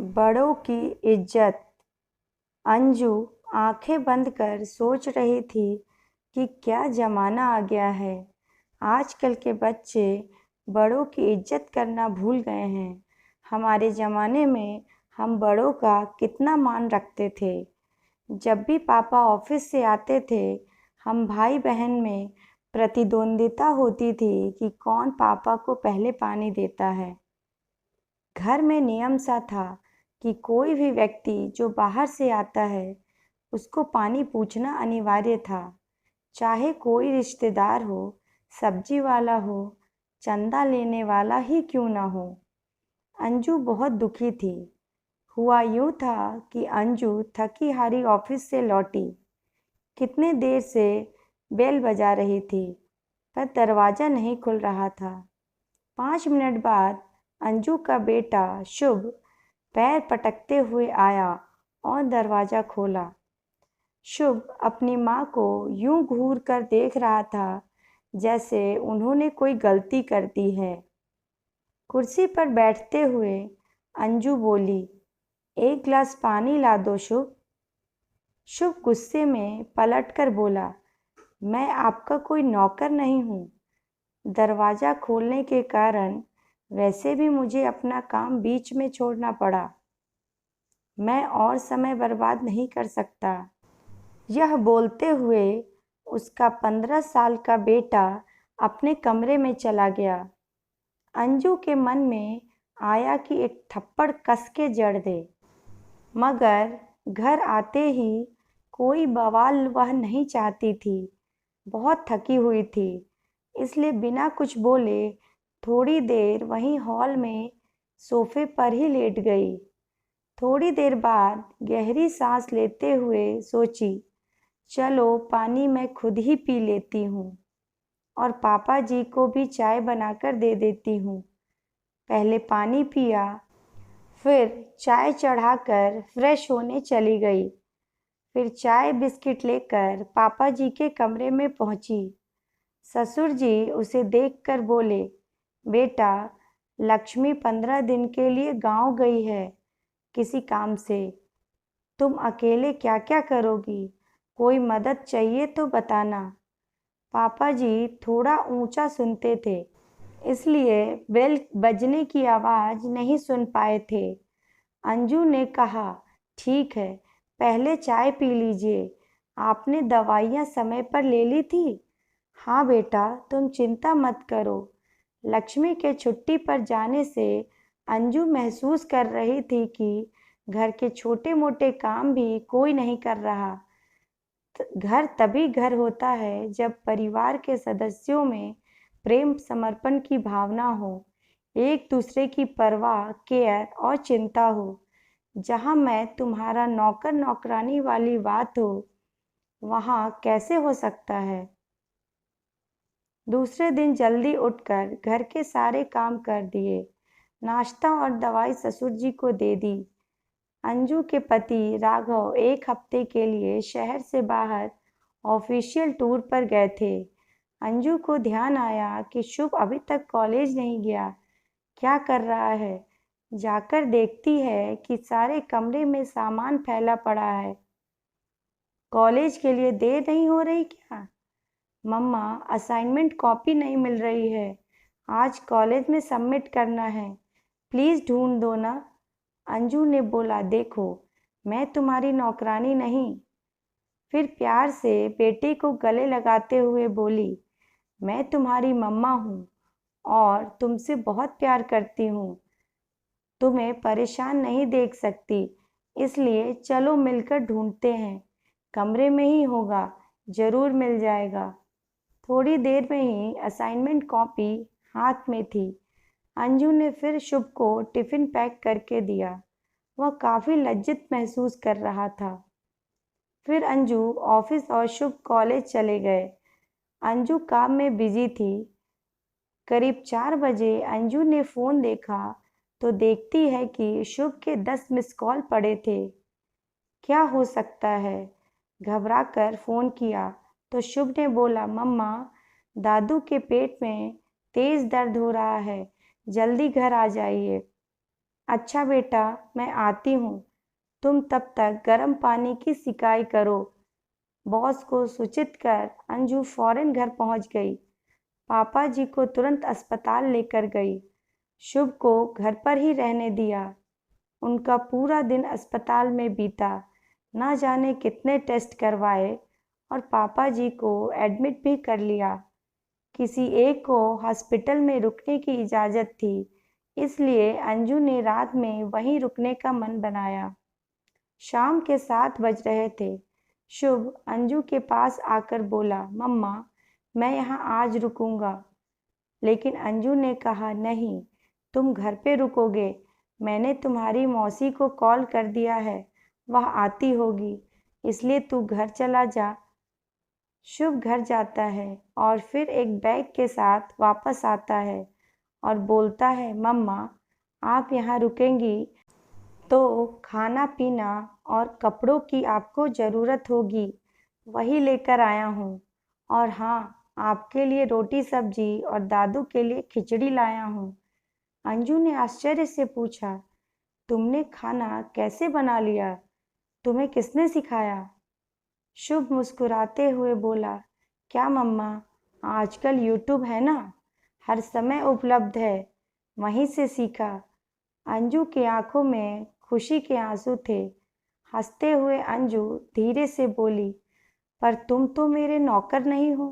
बड़ों की इज्जत। अंजू आंखें बंद कर सोच रही थी कि क्या ज़माना आ गया है। आजकल के बच्चे बड़ों की इज्जत करना भूल गए हैं। हमारे ज़माने में हम बड़ों का कितना मान रखते थे। जब भी पापा ऑफिस से आते थे, हम भाई बहन में प्रतिद्वंदिता होती थी कि कौन पापा को पहले पानी देता है। घर में नियम सा था कि कोई भी व्यक्ति जो बाहर से आता है, उसको पानी पूछना अनिवार्य था, चाहे कोई रिश्तेदार हो, सब्जी वाला हो, चंदा लेने वाला ही क्यों ना हो। अंजू बहुत दुखी थी। हुआ यूं था कि अंजू थकी हारी ऑफिस से लौटी। कितने देर से बेल बजा रही थी, पर दरवाज़ा नहीं खुल रहा था। 5 मिनट बाद अंजू का बेटा शुभ पैर पटकते हुए आया और दरवाज़ा खोला। शुभ अपनी माँ को यूं घूर कर देख रहा था जैसे उन्होंने कोई गलती कर दी है। कुर्सी पर बैठते हुए अंजू बोली, एक गिलास पानी ला दो शुभ। शुभ गुस्से में पलटकर बोला, मैं आपका कोई नौकर नहीं हूँ। दरवाज़ा खोलने के कारण वैसे भी मुझे अपना काम बीच में छोड़ना पड़ा। मैं और समय बर्बाद नहीं कर सकता। यह बोलते हुए उसका 15 साल का बेटा अपने कमरे में चला गया। अंजू के मन में आया कि एक थप्पड़ कस के जड़ दे, मगर घर आते ही कोई बवाल वह नहीं चाहती थी। बहुत थकी हुई थी, इसलिए बिना कुछ बोले थोड़ी देर वहीं हॉल में सोफे पर ही लेट गई। थोड़ी देर बाद गहरी सांस लेते हुए सोची, चलो पानी मैं खुद ही पी लेती हूँ और पापा जी को भी चाय बनाकर दे देती हूँ। पहले पानी पिया, फिर चाय चढ़ाकर फ्रेश होने चली गई। फिर चाय बिस्किट लेकर पापा जी के कमरे में पहुंची। ससुर जी उसे देखकर बोले, बेटा, लक्ष्मी 15 दिन के लिए गांव गई है किसी काम से। तुम अकेले क्या क्या करोगी? कोई मदद चाहिए तो बताना। पापा जी थोड़ा ऊंचा सुनते थे, इसलिए बेल बजने की आवाज़ नहीं सुन पाए थे। अंजू ने कहा, ठीक है, पहले चाय पी लीजिए। आपने दवाइयाँ समय पर ले ली थी? हाँ बेटा, तुम चिंता मत करो। लक्ष्मी के छुट्टी पर जाने से अंजू महसूस कर रही थी कि घर के छोटे मोटे काम भी कोई नहीं कर रहा। घर तभी घर होता है जब परिवार के सदस्यों में प्रेम समर्पण की भावना हो, एक दूसरे की परवाह, केयर और चिंता हो। जहाँ मैं तुम्हारा नौकर नौकरानी वाली बात हो, वहाँ कैसे हो सकता है। दूसरे दिन जल्दी उठकर घर के सारे काम कर दिए। नाश्ता और दवाई ससुर जी को दे दी। अंजू के पति राघव एक हफ्ते के लिए शहर से बाहर ऑफिशियल टूर पर गए थे। अंजू को ध्यान आया कि शुभ अभी तक कॉलेज नहीं गया। क्या कर रहा है? जाकर देखती है कि सारे कमरे में सामान फैला पड़ा है। कॉलेज के लिए देर नहीं हो रही क्या? मम्मा, असाइनमेंट कॉपी नहीं मिल रही है। आज कॉलेज में सबमिट करना है। प्लीज़ ढूंढ दो ना। अंजू ने बोला, देखो, मैं तुम्हारी नौकरानी नहीं। फिर प्यार से बेटे को गले लगाते हुए बोली, मैं तुम्हारी मम्मा हूँ और तुमसे बहुत प्यार करती हूँ। तुम्हें परेशान नहीं देख सकती, इसलिए चलो मिलकर ढूंढते हैं। कमरे में ही होगा, जरूर मिल जाएगा। थोड़ी देर में ही असाइनमेंट कॉपी हाथ में थी। अंजू ने फिर शुभ को टिफिन पैक करके दिया। वह काफ़ी लज्जित महसूस कर रहा था। फिर अंजू ऑफिस और शुभ कॉलेज चले गए। अंजू काम में बिजी थी। करीब 4 बजे अंजू ने फ़ोन देखा तो देखती है कि शुभ के 10 मिस कॉल पड़े थे। क्या हो सकता है? घबराकर फ़ोन किया तो शुभ ने बोला, मम्मा, दादू के पेट में तेज़ दर्द हो रहा है, जल्दी घर आ जाइए। अच्छा बेटा, मैं आती हूँ। तुम तब तक गर्म पानी की सिकाई करो। बॉस को सूचित कर अंजू फौरन घर पहुंच गई। पापा जी को तुरंत अस्पताल लेकर गई। शुभ को घर पर ही रहने दिया। उनका पूरा दिन अस्पताल में बीता। ना जाने कितने टेस्ट करवाए और पापा जी को एडमिट भी कर लिया। किसी एक को हॉस्पिटल में रुकने की इजाज़त थी, इसलिए अंजू ने रात में वहीं रुकने का मन बनाया। शाम के 7 बज रहे थे। शुभ अंजू के पास आकर बोला, मम्मा, मैं यहाँ आज रुकूंगा। लेकिन अंजू ने कहा, नहीं, तुम घर पे रुकोगे। मैंने तुम्हारी मौसी को कॉल कर दिया है, वह आती होगी, इसलिए तू घर चला जा। शुभ घर जाता है और फिर एक बैग के साथ वापस आता है और बोलता है, मम्मा, आप यहाँ रुकेंगी तो खाना पीना और कपड़ों की आपको ज़रूरत होगी, वही लेकर आया हूँ। और हाँ, आपके लिए रोटी सब्जी और दादू के लिए खिचड़ी लाया हूँ। अंजू ने आश्चर्य से पूछा, तुमने खाना कैसे बना लिया? तुम्हें किसने सिखाया? शुभ मुस्कुराते हुए बोला, क्या मम्मा, आजकल यूट्यूब है ना, हर समय उपलब्ध है, वहीं से सीखा। अंजू की आंखों में खुशी के आंसू थे। हंसते हुए अंजू धीरे से बोली, पर तुम तो मेरे नौकर नहीं हो।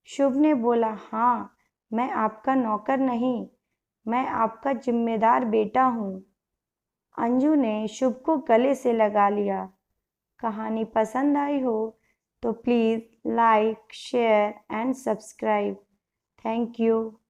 शुभ ने बोला, हाँ, मैं आपका नौकर नहीं, मैं आपका जिम्मेदार बेटा हूँ। अंजू ने शुभ को गले से लगा लिया। कहानी पसंद आई हो तो please like, share and subscribe. Thank you.